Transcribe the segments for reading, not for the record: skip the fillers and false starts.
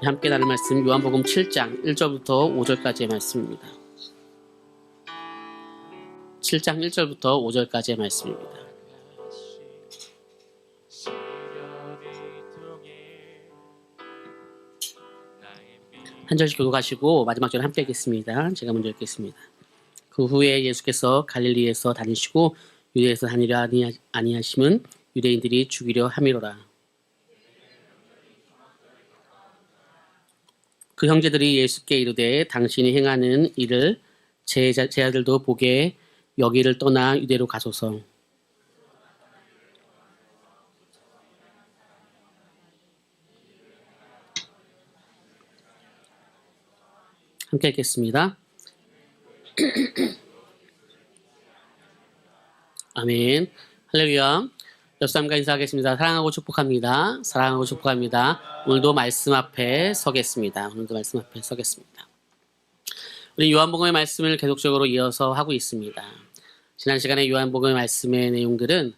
함께 나눌 말씀 요한복음 7장 1절부터 5절까지의 말씀입니다. 7장 1절부터 5절까지의 말씀입니다. 한 절씩 교독하시고 마지막 절 함께 읽겠습니다. 제가 먼저 읽겠습니다. 그 후에 예수께서 갈릴리에서 다니시고 유대에서 다니려 아니하심은 유대인들이 죽이려 함이로라. 그 형제들이 예수께 이르되 당신이 행하는 일을 제 아들도 보게 여기를 떠나 유대로 가소서. 함께 읽겠습니다. 아멘. 할렐루야. 옆 사람과 인사하겠습니다. 사랑하고 축복합니다. 사랑하고 축복합니다. 오늘도 말씀 앞에 서겠습니다. 우리 요한복음의 말씀을 계속적으로 이어서 하고 있습니다. 지난 시간에 요한복음의 말씀의 내용들은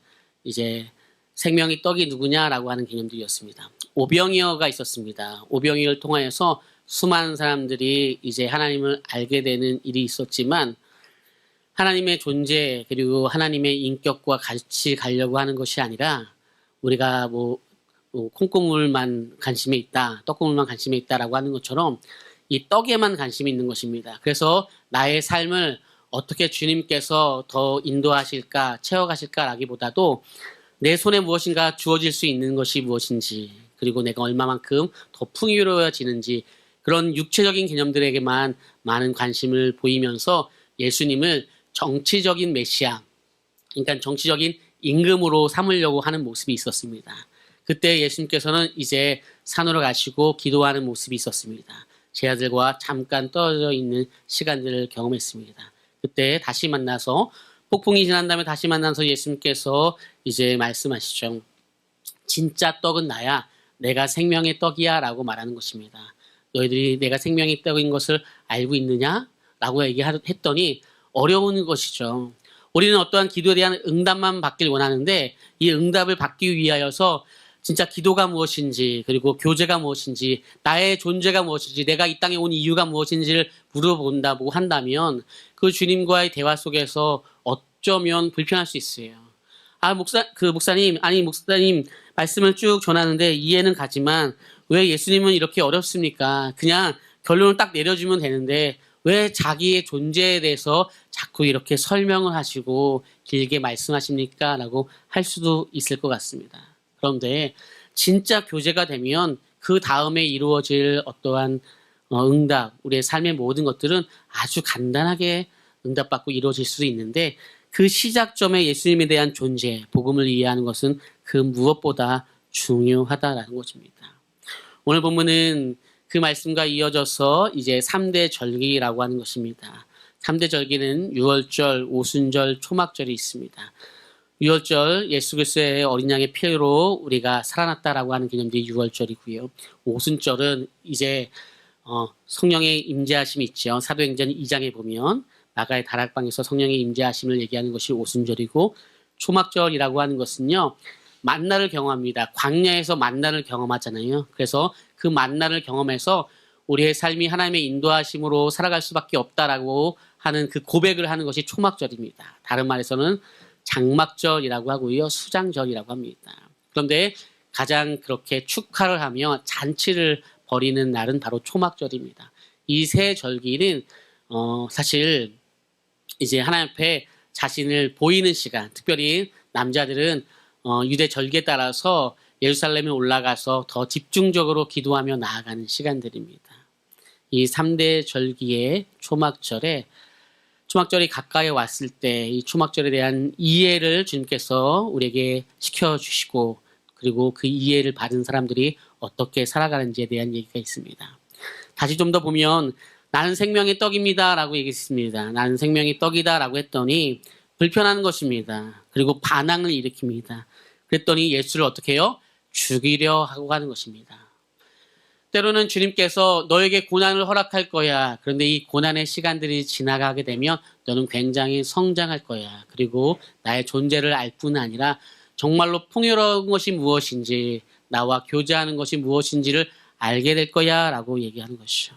이제 생명의 떡이 누구냐라고 하는 개념들이었습니다. 오병이어가 있었습니다. 오병이어를 통하여서 수많은 사람들이 이제 하나님을 알게 되는 일이 있었지만 하나님의 존재 그리고 하나님의 인격과 같이 가려고 하는 것이 아니라 우리가 콩고물만 관심이 있다, 떡고물만 관심이 있다라고 하는 것처럼 이 떡에만 관심이 있는 것입니다. 그래서 나의 삶을 어떻게 주님께서 더 인도하실까, 채워가실까라기보다도 내 손에 무엇인가 주어질 수 있는 것이 무엇인지 그리고 내가 얼마만큼 더 풍요로워지는지 그런 육체적인 개념들에게만 많은 관심을 보이면서 예수님을 정치적인 메시아, 그러니까 정치적인 임금으로 삼으려고 하는 모습이 있었습니다. 그때 예수님께서는 이제 산으로 가시고 기도하는 모습이 있었습니다. 제 아들과 잠깐 떨어져 있는 시간들을 경험했습니다. 그때 다시 만나서 폭풍이 지난 다음에 다시 만나서 예수님께서 이제 말씀하시죠. 진짜 떡은 나야, 내가 생명의 떡이야 라고 말하는 것입니다. 너희들이 내가 생명의 떡인 것을 알고 있느냐? 라고 얘기했더니 어려운 것이죠. 우리는 어떠한 기도에 대한 응답만 받길 원하는데 이 응답을 받기 위하여서 진짜 기도가 무엇인지 그리고 교제가 무엇인지 나의 존재가 무엇인지 내가 이 땅에 온 이유가 무엇인지를 물어본다고 한다면 그 주님과의 대화 속에서 어쩌면 불편할 수 있어요. 목사님 말씀을 쭉 전하는데 이해는 가지만 왜 예수님은 이렇게 어렵습니까? 그냥 결론을 딱 내려주면 되는데 왜 자기의 존재에 대해서 자꾸 이렇게 설명을 하시고 길게 말씀하십니까? 라고 할 수도 있을 것 같습니다. 그런데 진짜 교제가 되면 그 다음에 이루어질 어떠한 응답, 우리의 삶의 모든 것들은 아주 간단하게 응답받고 이루어질 수도 있는데 그 시작점에 예수님에 대한 존재, 복음을 이해하는 것은 그 무엇보다 중요하다라는 것입니다. 오늘 본문은 그 말씀과 이어져서 이제 3대 절기라고 하는 것입니다. 3대 절기는 유월절, 오순절, 초막절이 있습니다. 유월절 예수 그리스도의 어린 양의 피로 우리가 살아났다라고 하는 개념들이 유월절이고요. 오순절은 이제 성령의 임재하심이 있죠. 사도행전 2장에 보면 나가의 다락방에서 성령의 임재하심을 얘기하는 것이 오순절이고 초막절이라고 하는 것은요. 만나를 경험합니다. 광야에서 만나를 경험하잖아요. 그래서 그 만나를 경험해서 우리의 삶이 하나님의 인도하심으로 살아갈 수밖에 없다라고 하는 그 고백을 하는 것이 초막절입니다. 다른 말에서는 장막절이라고 하고요. 수장절이라고 합니다. 그런데 가장 그렇게 축하를 하며 잔치를 벌이는 날은 바로 초막절입니다. 이 세 절기는 사실 이제 하나님 앞에 자신을 보이는 시간, 특별히 남자들은 유대 절기에 따라서 예루살렘에 올라가서 더 집중적으로 기도하며 나아가는 시간들입니다. 이 3대 절기의 초막절이 가까이 왔을 때 이 초막절에 대한 이해를 주님께서 우리에게 시켜주시고 그리고 그 이해를 받은 사람들이 어떻게 살아가는지에 대한 얘기가 있습니다. 다시 좀 더 보면 나는 생명의 떡입니다 라고 얘기했습니다. 나는 생명의 떡이다 라고 했더니 불편한 것입니다. 그리고 반항을 일으킵니다. 그랬더니 예수를 어떻게 해요? 죽이려 하고 하는 것입니다. 때로는 주님께서 너에게 고난을 허락할 거야. 그런데 이 고난의 시간들이 지나가게 되면 너는 굉장히 성장할 거야. 그리고 나의 존재를 알 뿐 아니라 정말로 풍요로운 것이 무엇인지 나와 교제하는 것이 무엇인지를 알게 될 거야 라고 얘기하는 것이죠.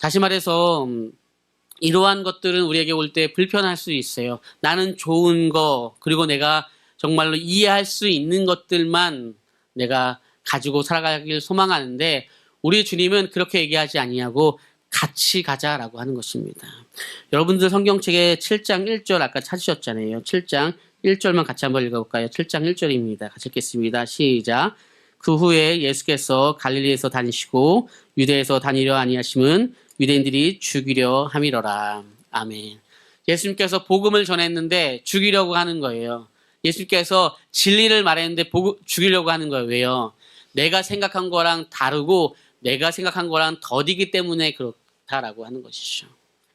다시 말해서 이러한 것들은 우리에게 올 때 불편할 수 있어요. 나는 좋은 거, 그리고 내가 정말로 이해할 수 있는 것들만 내가 가지고 살아가길 소망하는데, 우리 주님은 그렇게 얘기하지 아니하고 같이 가자라고 하는 것입니다. 여러분들 성경책에 7장 1절 아까 찾으셨잖아요. 7장 1절만 같이 한번 읽어볼까요? 7장 1절입니다. 같이 읽겠습니다. 시작. 그 후에 예수께서 갈릴리에서 다니시고 유대에서 다니려 아니하심은 유대인들이 죽이려 함이러라. 아멘. 예수님께서 복음을 전했는데 죽이려고 하는 거예요. 예수님께서 진리를 말했는데 죽이려고 하는 거예요. 왜요? 내가 생각한 거랑 다르고 내가 생각한 거랑 더디기 때문에 그렇다라고 하는 것이죠.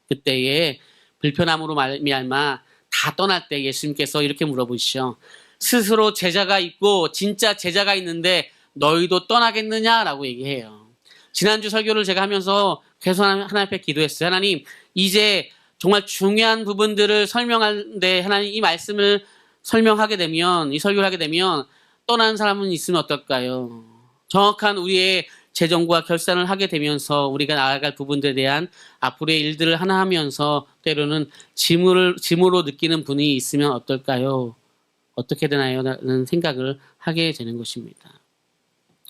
그때에 불편함으로 말미암아 다 떠날 때 예수님께서 이렇게 물어보시죠. 스스로 제자가 있고 진짜 제자가 있는데 너희도 떠나겠느냐라고 얘기해요. 지난주 설교를 제가 하면서 계속 하나님 앞에 기도했어요. 하나님, 이제 정말 중요한 부분들을 설명하는데 하나님 이 말씀을 설명하게 되면, 이 설교를 하게 되면 떠나는 사람은 있으면 어떨까요? 정확한 우리의 재정과 결산을 하게 되면서 우리가 나아갈 부분들에 대한 앞으로의 일들을 하나 하면서 때로는 짐으로 느끼는 분이 있으면 어떨까요? 어떻게 되나요? 라는 생각을 하게 되는 것입니다.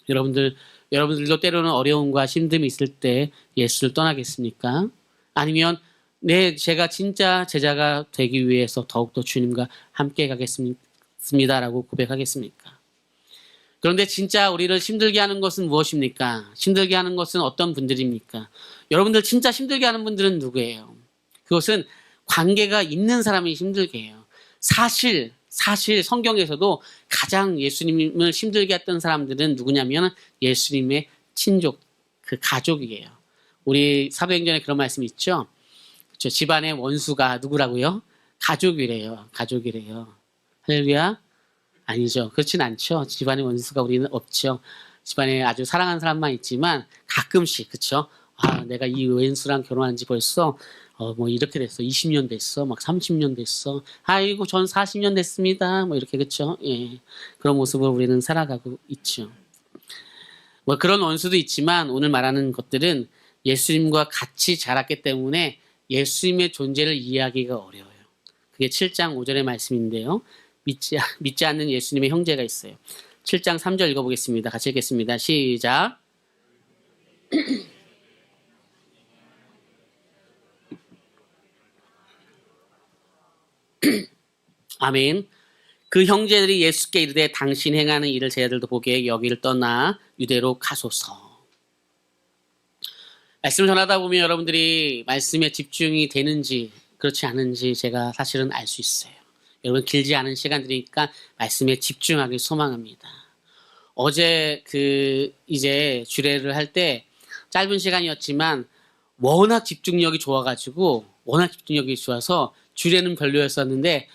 여러분들도 때로는 어려움과 힘듦이 있을 때 예수를 떠나겠습니까? 아니면 제가 진짜 제자가 되기 위해서 더욱더 주님과 함께 가겠습니다라고 고백하겠습니까? 그런데 진짜 우리를 힘들게 하는 것은 무엇입니까? 힘들게 하는 것은 어떤 분들입니까? 여러분들 진짜 힘들게 하는 분들은 누구예요? 그것은 관계가 있는 사람이 힘들게 해요. 사실 성경에서도 가장 예수님을 힘들게 했던 사람들은 누구냐면 예수님의 친족, 그 가족이에요. 우리 사도행전에 그런 말씀이 있죠. 그렇죠. 집안의 원수가 누구라고요? 가족이래요. 할렐루야. 아니죠. 그렇진 않죠. 집안의 원수가 우리는 없죠. 집안에 아주 사랑하는 사람만 있지만 가끔씩, 그렇죠. 내가 이 왼수랑 결혼한 지 벌써 뭐 이렇게 됐어. 20년 됐어. 막 30년 됐어. 아이고 전 40년 됐습니다. 뭐 이렇게, 그렇죠. 예. 그런 모습으로 우리는 살아가고 있죠. 뭐 그런 원수도 있지만 오늘 말하는 것들은 예수님과 같이 자랐기 때문에 예수님의 존재를 이해하기가 어려워요. 그게 7장 5절의 말씀인데요. 믿지 않는 예수님의 형제가 있어요. 7장 3절 읽어보겠습니다. 같이 읽겠습니다. 시작. 아멘. 그 형제들이 예수께 이르되 당신 행하는 일을 제자들도 보기에 여기를 떠나 유대로 가소서. 말씀을 전하다 보면 여러분들이 말씀에 집중이 되는지 그렇지 않은지 제가 사실은 알 수 있어요. 여러분 길지 않은 시간들이니까 말씀에 집중하길 소망합니다. 어제 이제 주례를 할 때 짧은 시간이었지만 워낙 집중력이 좋아서 주례는 별로였었는데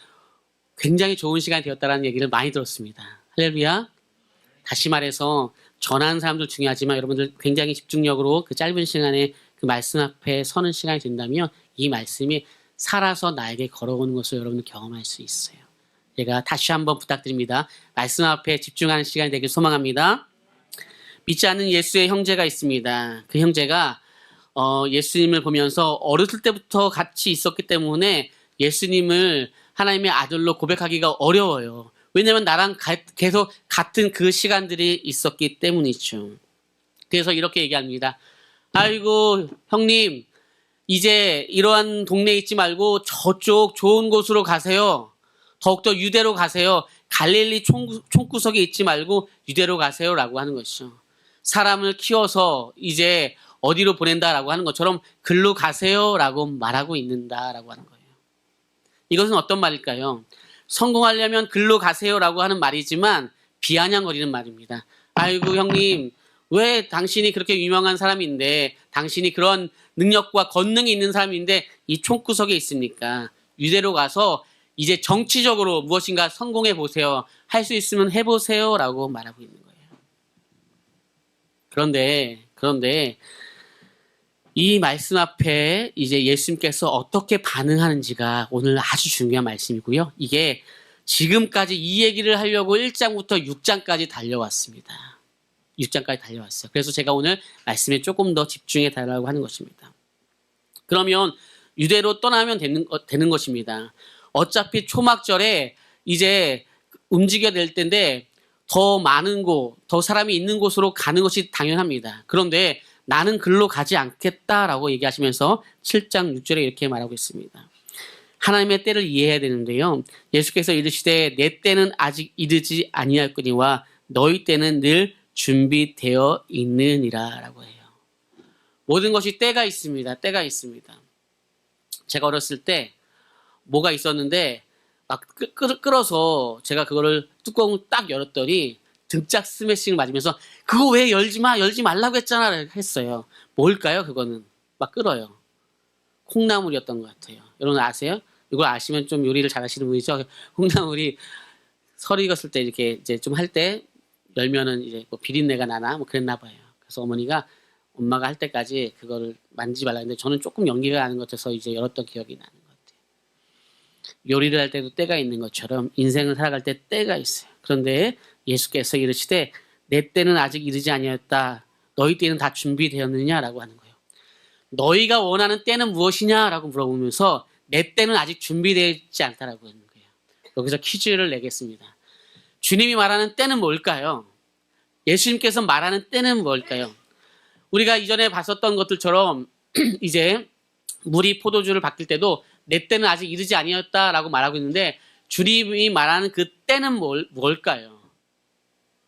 굉장히 좋은 시간이 되었다는 얘기를 많이 들었습니다. 할렐루야. 다시 말해서 전하는 사람도 중요하지만 여러분들 굉장히 집중력으로 그 짧은 시간에 그 말씀 앞에 서는 시간이 된다면 이 말씀이 살아서 나에게 걸어오는 것을 여러분들 경험할 수 있어요. 제가 다시 한번 부탁드립니다. 말씀 앞에 집중하는 시간이 되길 소망합니다. 믿지 않는 예수의 형제가 있습니다. 그 형제가 예수님을 보면서 어렸을 때부터 같이 있었기 때문에 예수님을 하나님의 아들로 고백하기가 어려워요. 왜냐하면 나랑 계속 같은 그 시간들이 있었기 때문이죠. 그래서 이렇게 얘기합니다. 아이고 형님, 이제 이러한 동네에 있지 말고 저쪽 좋은 곳으로 가세요. 더욱더 유대로 가세요. 갈릴리 총구석에 있지 말고 유대로 가세요 라고 하는 것이죠. 사람을 키워서 이제 어디로 보낸다라고 하는 것처럼 글로 가세요 라고 말하고 있는다라고 하는 거예요. 이것은 어떤 말일까요? 성공하려면 글로 가세요 라고 하는 말이지만 비아냥거리는 말입니다. 아이고 형님, 왜 당신이 그렇게 유명한 사람인데, 당신이 그런 능력과 권능이 있는 사람인데 이 총구석에 있습니까? 유대로 가서 이제 정치적으로 무엇인가 성공해 보세요. 할 수 있으면 해보세요 라고 말하고 있는 거예요. 그런데 이 말씀 앞에 이제 예수님께서 어떻게 반응하는지가 오늘 아주 중요한 말씀이고요. 이게 지금까지 이 얘기를 하려고 1장부터 6장까지 달려왔습니다. 6장까지 달려왔어요. 그래서 제가 오늘 말씀에 조금 더 집중해 달라고 하는 것입니다. 그러면 유대로 떠나면 되는 것입니다. 어차피 초막절에 이제 움직여야 될 텐데 더 많은 곳, 더 사람이 있는 곳으로 가는 것이 당연합니다. 그런데 나는 글로 가지 않겠다라고 얘기하시면서 7장 6절에 이렇게 말하고 있습니다. 하나님의 때를 이해해야 되는데요. 예수께서 이르시되 내 때는 아직 이르지 아니하였거니와 너희 때는 늘 준비되어 있느니라 라고 해요. 모든 것이 때가 있습니다. 때가 있습니다. 제가 어렸을 때 뭐가 있었는데 막 끌어서 제가 그거를 뚜껑을 딱 열었더니 등짝 스매싱을 맞으면서 그거 왜 열지 말라고 했잖아 했어요. 뭘까요? 그거는 막 끌어요. 콩나물이었던 것 같아요. 여러분 아세요? 이걸 아시면 좀 요리를 잘하시는 분이죠. 콩나물이 설 익었을 때 이렇게 이제 좀 할 때 열면은 이제 뭐 비린내가 나나 뭐 그랬나 봐요. 그래서 어머니가 엄마가 할 때까지 그거를 만지지 말라 했는데 저는 조금 연기가 나는 것 같아서 이제 열었던 기억이 나는 것 같아요. 요리를 할 때도 때가 있는 것처럼 인생을 살아갈 때 때가 있어요. 그런데 예수께서 이르시되 내 때는 아직 이르지 아니었다. 너희 때는 다 준비되었느냐라고 하는 거예요. 너희가 원하는 때는 무엇이냐라고 물어보면서 내 때는 아직 준비되지 않다라고 하는 거예요. 여기서 퀴즈를 내겠습니다. 주님이 말하는 때는 뭘까요? 예수님께서 말하는 때는 뭘까요? 우리가 이전에 봤었던 것들처럼 이제 물이 포도주를 바뀔 때도 내 때는 아직 이르지 아니었다라고 말하고 있는데 주님이 말하는 그 때는 뭘까요?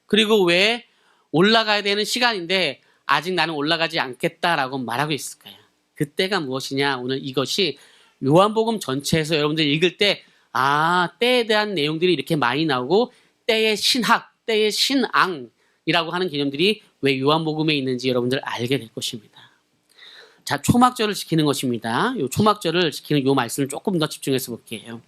그리고 왜 올라가야 되는 시간인데 아직 나는 올라가지 않겠다라고 말하고 있을까요? 그 때가 무엇이냐? 오늘 이것이 요한복음 전체에서 여러분들 읽을 때 때에 대한 내용들이 이렇게 많이 나오고 때의 신학, 때의 신앙이라고 하는 개념들이 왜 요한복음에 있는지 여러분들 알게 될 것입니다. 자, 초막절을 지키는 것입니다. 요 초막절을 지키는 요 말씀을 조금 더 집중해서 볼게요.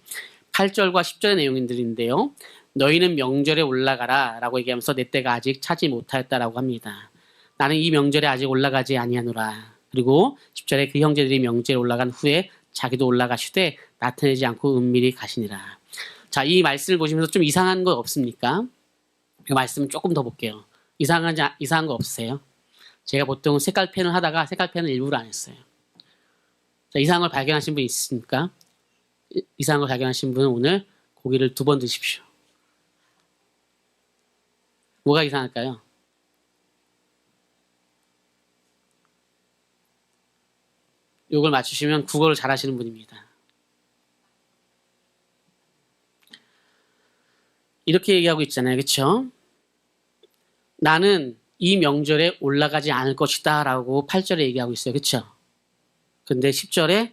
8절과 10절의 내용들인데요. 너희는 명절에 올라가라 라고 얘기하면서 내 때가 아직 차지 못하였다라고 합니다. 나는 이 명절에 아직 올라가지 아니하노라. 그리고 10절에 그 형제들이 명절에 올라간 후에 자기도 올라가시되 나타내지 않고 은밀히 가시니라. 자, 이 말씀을 보시면서 좀 이상한 거 없습니까? 이 말씀 조금 더 볼게요. 이상한 거 없으세요? 제가 보통 색깔펜을 하다가 색깔펜을 일부러 안 했어요. 자, 이상한 걸 발견하신 분 있습니까? 이상한 걸 발견하신 분은 오늘 고기를 2번 드십시오. 뭐가 이상할까요? 이걸 맞추시면 국어를 잘하시는 분입니다. 이렇게 얘기하고 있잖아요. 그렇죠? 나는 이 명절에 올라가지 않을 것이다 라고 8절에 얘기하고 있어요. 그렇죠? 근데 10절에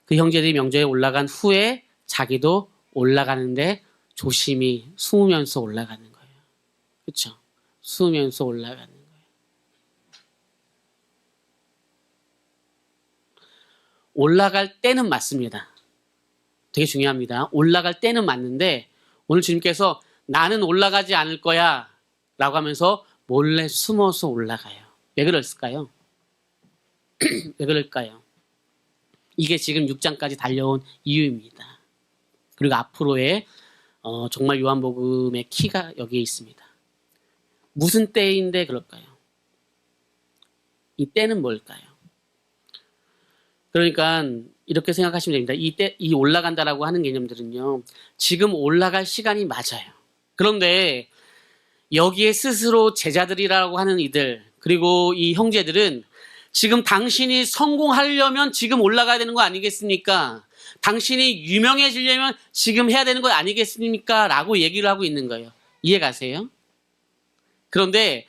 그 형제들이 명절에 올라간 후에 자기도 올라가는데 조심히 숨으면서 올라가는 거예요. 그렇죠? 숨으면서 올라가는 거예요. 올라갈 때는 맞습니다. 되게 중요합니다. 올라갈 때는 맞는데 오늘 주님께서 나는 올라가지 않을 거야 라고 하면서 몰래 숨어서 올라가요. 왜 그랬을까요? 왜 그럴까요? 이게 지금 6장까지 달려온 이유입니다. 그리고 앞으로의 정말 요한복음의 키가 여기에 있습니다. 무슨 때인데 그럴까요? 이 때는 뭘까요? 그러니까 이렇게 생각하시면 됩니다. 이 올라간다라고 하는 개념들은요. 지금 올라갈 시간이 맞아요. 그런데 여기에 스스로 제자들이라고 하는 이들 그리고 이 형제들은 지금 당신이 성공하려면 지금 올라가야 되는 거 아니겠습니까? 당신이 유명해지려면 지금 해야 되는 거 아니겠습니까? 라고 얘기를 하고 있는 거예요. 이해가세요? 그런데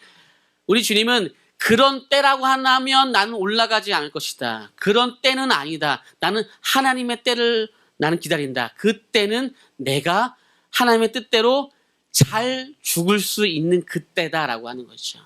우리 주님은 그런 때라고 하면 나는 올라가지 않을 것이다. 그런 때는 아니다. 나는 하나님의 때를 나는 기다린다. 그 때는 내가 하나님의 뜻대로 잘 죽을 수 있는 그때다라고 하는 거죠.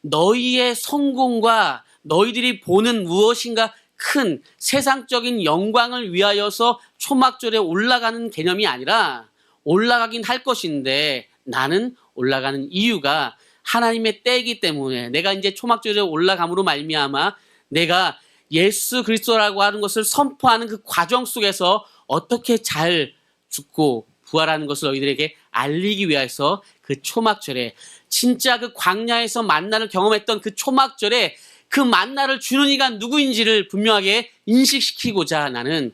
너희의 성공과 너희들이 보는 무엇인가 큰 세상적인 영광을 위하여서 초막절에 올라가는 개념이 아니라 올라가긴 할 것인데 나는 올라가는 이유가 하나님의 때이기 때문에 내가 이제 초막절에 올라감으로 말미암아 내가 예수 그리스도라고 하는 것을 선포하는 그 과정 속에서 어떻게 잘 죽고 부활하는 것을 너희들에게 알리기 위해서 그 초막절에 진짜 그 광야에서 만나를 경험했던 그 초막절에 그 만나를 주는 이가 누구인지를 분명하게 인식시키고자 나는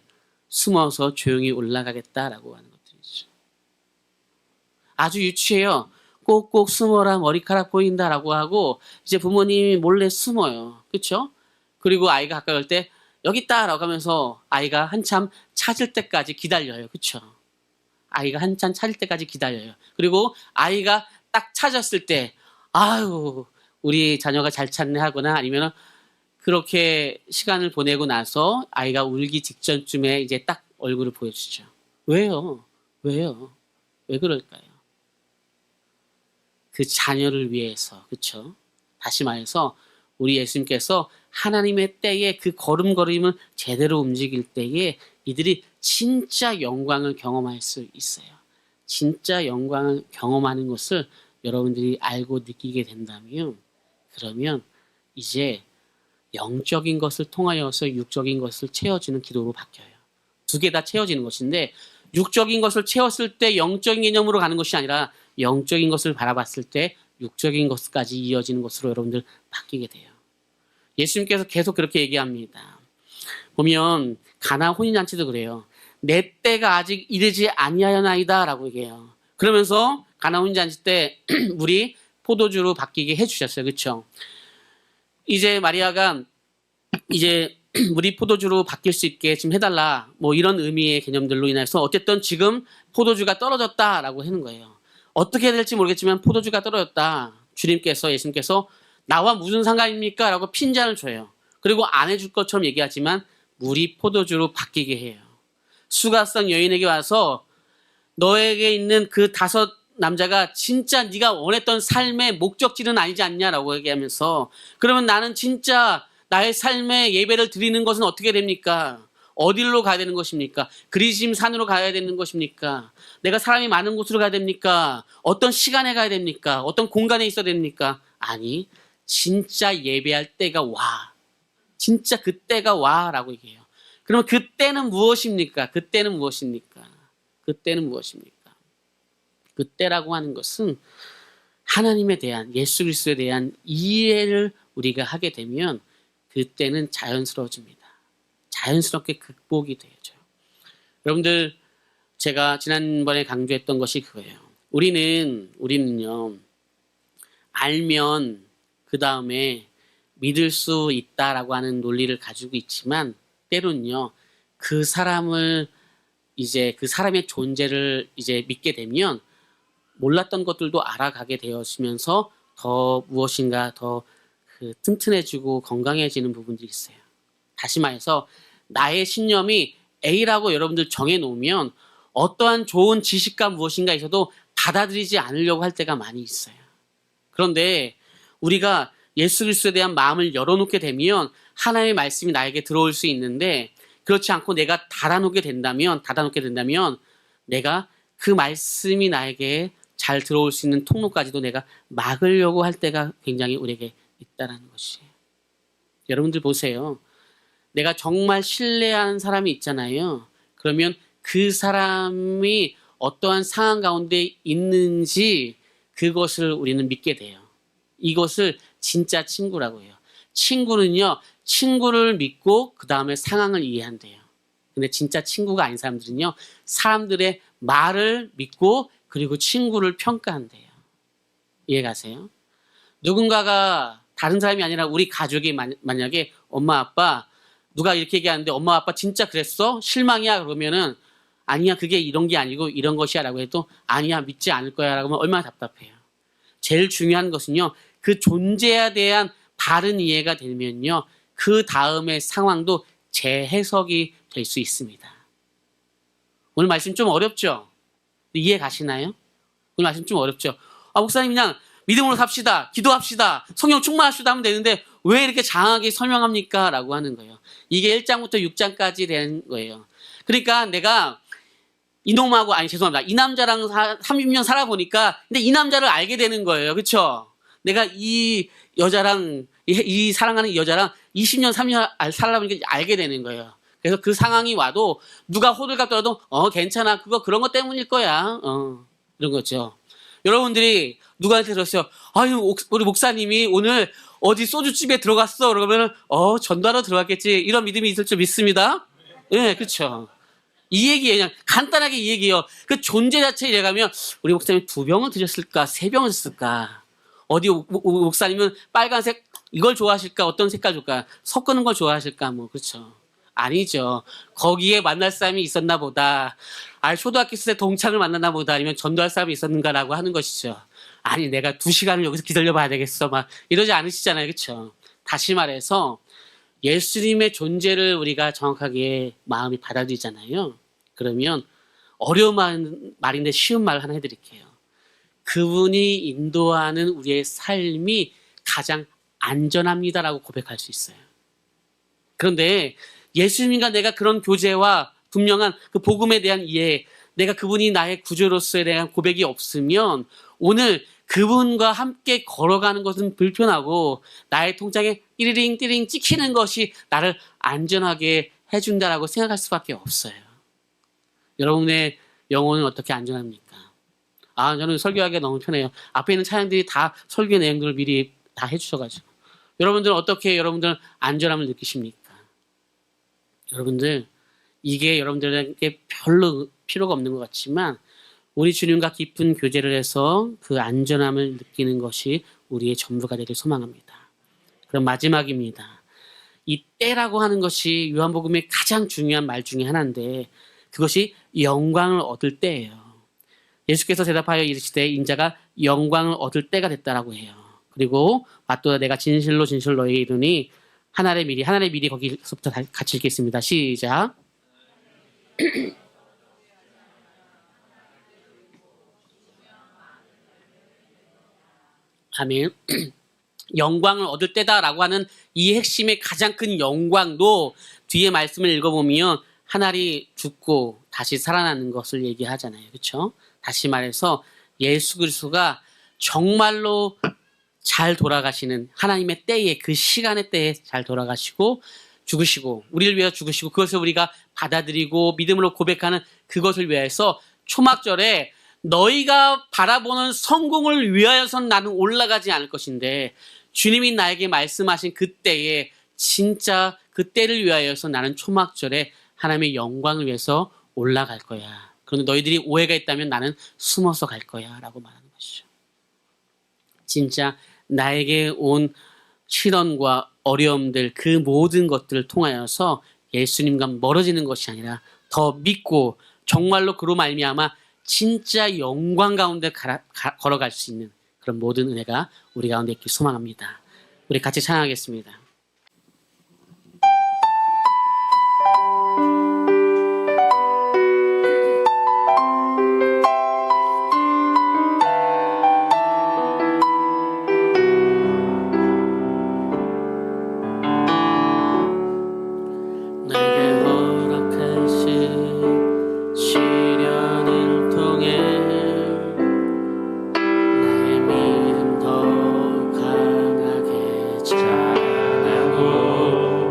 숨어서 조용히 올라가겠다라고 하는 것들이죠. 아주 유치해요. 꼭꼭 숨어라 머리카락 보인다라고 하고 이제 부모님이 몰래 숨어요. 그렇죠? 그리고 아이가 가까이 올 때 여기 있다라고 하면서 아이가 한참 찾을 때까지 기다려요. 그렇죠? 아이가 한참 찾을 때까지 기다려요. 그리고 아이가 딱 찾았을 때 아유 우리 자녀가 잘 찾네 하거나 아니면 그렇게 시간을 보내고 나서 아이가 울기 직전쯤에 이제 딱 얼굴을 보여주죠. 왜요? 왜요? 왜 그럴까요? 그 자녀를 위해서, 그렇죠? 다시 말해서 우리 예수님께서 하나님의 때에 그 걸음걸음을 제대로 움직일 때에 이들이 진짜 영광을 경험할 수 있어요. 진짜 영광을 경험하는 것을 여러분들이 알고 느끼게 된다면 그러면 이제 영적인 것을 통하여서 육적인 것을 채워주는 기도로 바뀌어요. 두 개 다 채워지는 것인데 육적인 것을 채웠을 때 영적인 개념으로 가는 것이 아니라 영적인 것을 바라봤을 때 육적인 것까지 이어지는 것으로 여러분들 바뀌게 돼요. 예수님께서 계속 그렇게 얘기합니다. 보면 가나 혼인잔치도 그래요. 내 때가 아직 이르지 아니하였나이다 라고 얘기해요. 그러면서 가나 혼인잔치 때 물이 포도주로 바뀌게 해주셨어요. 그렇죠? 이제 마리아가 이제 물이 포도주로 바뀔 수 있게 지금 해달라 뭐 이런 의미의 개념들로 인해서 어쨌든 지금 포도주가 떨어졌다라고 하는 거예요. 어떻게 해야 될지 모르겠지만 포도주가 떨어졌다. 주님께서 예수님께서 나와 무슨 상관입니까? 라고 핀잔을 줘요. 그리고 안 해줄 것처럼 얘기하지만 물이 포도주로 바뀌게 해요. 수가성 여인에게 와서 너에게 있는 그 5 남자가 진짜 네가 원했던 삶의 목적지는 아니지 않냐라고 얘기하면서 그러면 나는 진짜 나의 삶의 예배를 드리는 것은 어떻게 됩니까? 어디로 가야 되는 것입니까? 그리심 산으로 가야 되는 것입니까? 내가 사람이 많은 곳으로 가야 됩니까? 어떤 시간에 가야 됩니까? 어떤 공간에 있어야 됩니까? 아니, 진짜 예배할 때가 와. 진짜 그때가 와라고 얘기해요. 그러면 그때는 무엇입니까? 그때는 무엇입니까? 그때는 무엇입니까? 그때라고 하는 것은 하나님에 대한 예수 그리스도에 대한 이해를 우리가 하게 되면 그때는 자연스러워집니다. 자연스럽게 극복이 되죠. 여러분들 제가 지난번에 강조했던 것이 그거예요. 우리는요 알면 그 다음에 믿을 수 있다라고 하는 논리를 가지고 있지만 때로는요 그 사람을 이제 그 사람의 존재를 이제 믿게 되면 몰랐던 것들도 알아가게 되어지면서 더 무엇인가 더 튼튼해지고 건강해지는 부분들이 있어요. 다시 말해서 나의 신념이 A라고 여러분들 정해놓으면 어떠한 좋은 지식과 무엇인가 있어도 받아들이지 않으려고 할 때가 많이 있어요. 그런데 우리가 예수 그리스도에 대한 마음을 열어놓게 되면 하나님의 말씀이 나에게 들어올 수 있는데 그렇지 않고 내가 닫아놓게 된다면 내가 그 말씀이 나에게 잘 들어올 수 있는 통로까지도 내가 막으려고 할 때가 굉장히 우리에게 있다라는 것이에요. 여러분들 보세요. 내가 정말 신뢰하는 사람이 있잖아요. 그러면 그 사람이 어떠한 상황 가운데 있는지 그것을 우리는 믿게 돼요. 이것을 진짜 친구라고 해요. 친구는요, 친구를 믿고 그 다음에 상황을 이해한대요. 근데 진짜 친구가 아닌 사람들은요, 사람들의 말을 믿고 그리고 친구를 평가한대요. 이해가세요? 누군가가 다른 사람이 아니라 우리 가족이 만약에 엄마 아빠 누가 이렇게 얘기하는데 엄마 아빠 진짜 그랬어? 실망이야? 그러면은 아니야 그게 이런 게 아니고 이런 것이야 라고 해도 아니야 믿지 않을 거야 라고 하면 얼마나 답답해요. 제일 중요한 것은요 그 존재에 대한 바른 이해가 되면요 그 다음의 상황도 재해석이 될 수 있습니다. 오늘 말씀 좀 어렵죠? 이해 가시나요? 오늘 말씀 좀 어렵죠? 목사님 그냥 믿음으로 삽시다. 기도합시다. 성령 충만합시다 하면 되는데 왜 이렇게 장하게 설명합니까? 라고 하는 거예요. 이게 1장부터 6장까지 된 거예요. 그러니까 내가 이놈하고 죄송합니다. 이 남자랑 30년 살아보니까 근데 이 남자를 알게 되는 거예요. 그렇죠? 내가 이 여자랑 이 사랑하는 이 여자랑 20년 30년 살아보니까 알게 되는 거예요. 그래서 그 상황이 와도 누가 호들갑 떨어도 괜찮아. 그거 그런 것 때문일 거야. 이런 거죠. 여러분들이 누구한테 들었어요? 아유, 우리 목사님이 오늘 어디 소주집에 들어갔어. 그러면은, 전도하러 들어갔겠지. 이런 믿음이 있을 줄 믿습니다. 예, 네, 그렇죠. 이 얘기예요. 그냥 간단하게 이 얘기예요. 그 존재 자체에 이래가면, 우리 목사님이 2병을 드셨을까? 3병을 드셨을까? 어디 목사님은 빨간색 이걸 좋아하실까? 어떤 색깔 좋을까? 섞는 걸 좋아하실까? 뭐, 그렇죠. 아니죠. 거기에 만날 사람이 있었나 보다. 초등학교 때 동창을 만났나 보다. 아니면 전도할 사람이 있었는가라고 하는 것이죠. 아니, 내가 2시간을 여기서 기다려봐야 되겠어. 막 이러지 않으시잖아요. 그렇죠? 다시 말해서 예수님의 존재를 우리가 정확하게 마음이 받아들이잖아요. 그러면 어려운 말인데 쉬운 말 하나 해드릴게요. 그분이 인도하는 우리의 삶이 가장 안전합니다라고 고백할 수 있어요. 그런데 예수님과 내가 그런 교제와 분명한 그 복음에 대한 이해, 내가 그분이 나의 구주로서에 대한 고백이 없으면 오늘 그분과 함께 걸어가는 것은 불편하고 나의 통장에 띠리링 띠링 찍히는 것이 나를 안전하게 해준다라고 생각할 수밖에 없어요. 여러분의 영혼은 어떻게 안전합니까? 저는 설교하기가 너무 편해요. 앞에 있는 차량들이 다 설교 내용들을 미리 다 해주셔가지고. 여러분들은 어떻게 여러분들은 안전함을 느끼십니까? 여러분들, 이게 여러분들에게 별로 필요가 없는 것 같지만 우리 주님과 깊은 교제를 해서 그 안전함을 느끼는 것이 우리의 전부가 되길 소망합니다. 그럼 마지막입니다. 이 때라고 하는 것이 요한복음의 가장 중요한 말 중에 하나인데 그것이 영광을 얻을 때예요. 예수께서 대답하여 이르시되 인자가 영광을 얻을 때가 됐다라고 해요. 그리고 맞도다 내가 진실로 진실로 너에게 이르니 하늘의 미리 거기서부터 같이 읽겠습니다. 시작. 아멘. 영광을 얻을 때다라고 하는 이 핵심의 가장 큰 영광도 뒤에 말씀을 읽어보면 하늘이 죽고 다시 살아나는 것을 얘기하잖아요. 그렇죠? 다시 말해서 예수 그리스도가 정말로 잘 돌아가시는 하나님의 때에 그 시간의 때에 잘 돌아가시고 죽으시고 우리를 위하여 죽으시고 그것을 우리가 받아들이고 믿음으로 고백하는 그것을 위해서 초막절에 너희가 바라보는 성공을 위하여선 나는 올라가지 않을 것인데 주님이 나에게 말씀하신 그때에 진짜 그때를 위하여서 나는 초막절에 하나님의 영광을 위해서 올라갈 거야. 그런데 너희들이 오해가 있다면 나는 숨어서 갈 거야 라고 말하는 것이죠. 진짜 나에게 온 시련과 어려움들 그 모든 것들을 통하여서 예수님과 멀어지는 것이 아니라 더 믿고 정말로 그로 말미암아 진짜 영광 가운데 걸어갈 수 있는 그런 모든 은혜가 우리 가운데 있길 소망합니다. 우리 같이 찬양하겠습니다.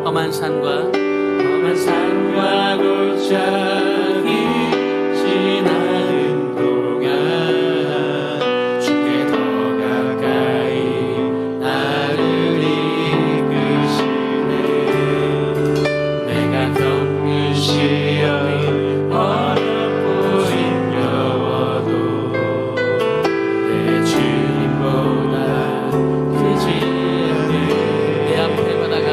험한 산과 골짜기 지나는 동안 주께 더 가까이 나를 이끄시네. 내가 겪으시어 어렵고 힘겨워도 내 주님보다 크지 않네. 내 앞에 바다가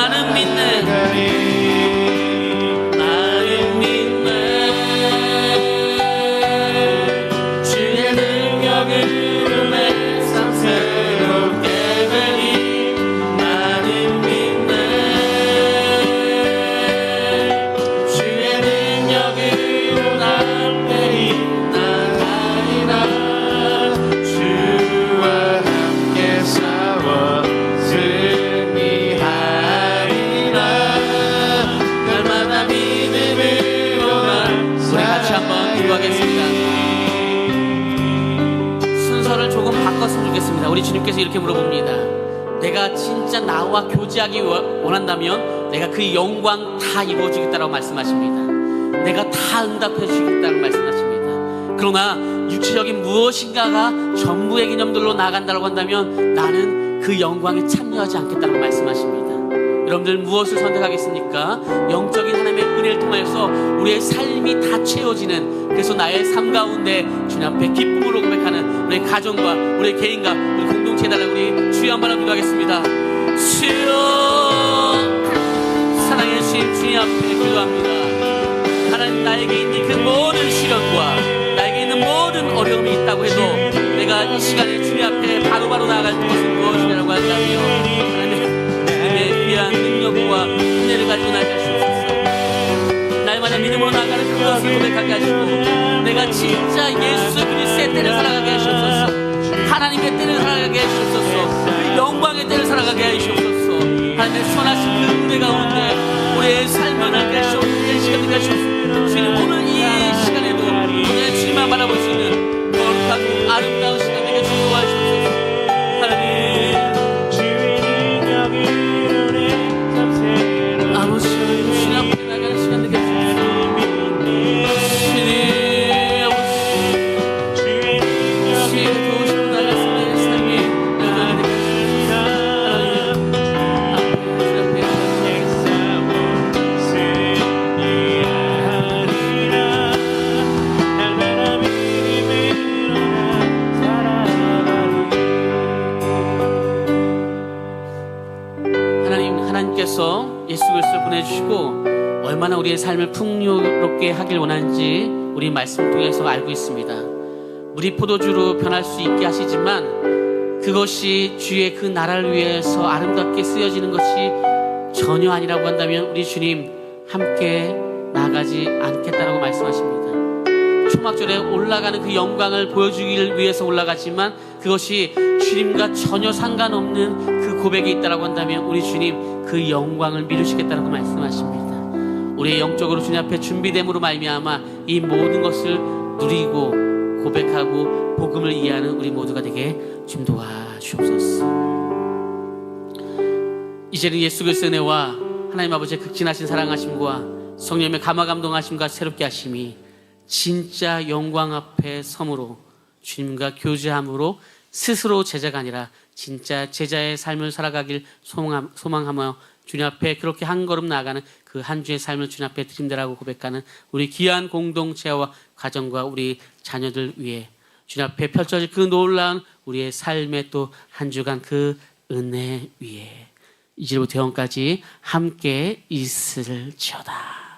나는 믿네. 주님께서 이렇게 물어봅니다. 내가 진짜 나와 교제하기 원한다면 내가 그 영광 다 이루어주겠다라고 말씀하십니다. 내가 다 응답해 주겠다고 말씀하십니다. 그러나 육체적인 무엇인가가 전부의 개념들로 나아간다고 한다면 나는 그 영광에 참여하지 않겠다고 말씀하십니다. 여러분들 무엇을 선택하겠습니까? 영적인 하나님의 은혜를 통해서 우리의 삶이 다 채워지는, 그래서 나의 삶 가운데 주님 앞에 기쁨으로 고백하는 우리의 가정과 우리의 개인과 우리 공동체에 달라 우리 주여 한번 기도하겠습니다. 주여, 사랑의 주님 앞에 기도합니다. 하나님, 나에게 있는 그 모든 시련과 나에게 있는 모든 어려움이 있다고 해도 내가 이 시간에 주님 앞에 바로바로 나아갈 것은 무엇이냐고 한다며 하나님의 귀한 능력과 은혜를 가지고 나아갈 수 없었어. 날마다 믿음으로 나아가는 그것을 고백하게 하시고 내가 진짜 예수 그리스도의 때를 살아가게 하시옵소서. 하나님의 때를 살아가게 하시옵소서. 그 영광의 때를 살아가게 하시옵소서. 하나님의 선하신 그 은혜 가운데 우리의 삶을 나게 하시옵소서. 시간 되게 하시옵소서. 주님, 오늘 이 시간에도 오늘 주님만 바라볼 수 있는 거룩하고 아름다운 시간 되게 주시고 하시옵소서. 하나님, 아버지 주님 앞에 나가는 시간 되게 하시옵소서. 주님, 아버지 주님의 도우심으로 나갔으면 삶이 여전히 되게 하시옵소서. 하나님, 주님 앞에 하나님께서 예수 그리스도를 보내주시고 얼마나 우리의 삶을 풍요롭게 하길 원하는지 우리 말씀 통해서 알고 있습니다. 물이 포도주로 변할 수 있게 하시지만 그것이 주의 그 나라를 위해서 아름답게 쓰여지는 것이 전혀 아니라고 한다면 우리 주님 함께 나가지 않겠다라고 말씀하십니다. 초막절에 올라가는 그 영광을 보여주기를 위해서 올라가지만 그것이 주님과 전혀 상관없는 그 고백이 있다라고 한다면 우리 주님 그 영광을 미루시겠다라고 말씀하십니다. 우리의 영적으로 주님 앞에 준비됨으로 말미암아 이 모든 것을 누리고 고백하고 복음을 이해하는 우리 모두가 되게 주님 도와주옵소서. 이제는 예수 그리스도의 은혜와 하나님 아버지의 극진하신 사랑하심과 성령의 감화감동하심과 새롭게 하심이 진짜 영광 앞에 섬으로 주님과 교제함으로 스스로 제자가 아니라 진짜 제자의 삶을 살아가길 소망하며 주님 앞에 그렇게 한 걸음 나아가는 그 한 주의 삶을 주님 앞에 드린다라고 고백하는 우리 귀한 공동체와 가정과 우리 자녀들 위해 주님 앞에 펼쳐질 그 놀라운 우리의 삶의 또 한 주간 그 은혜 위에 이제부터 영까지 함께 있을지어다.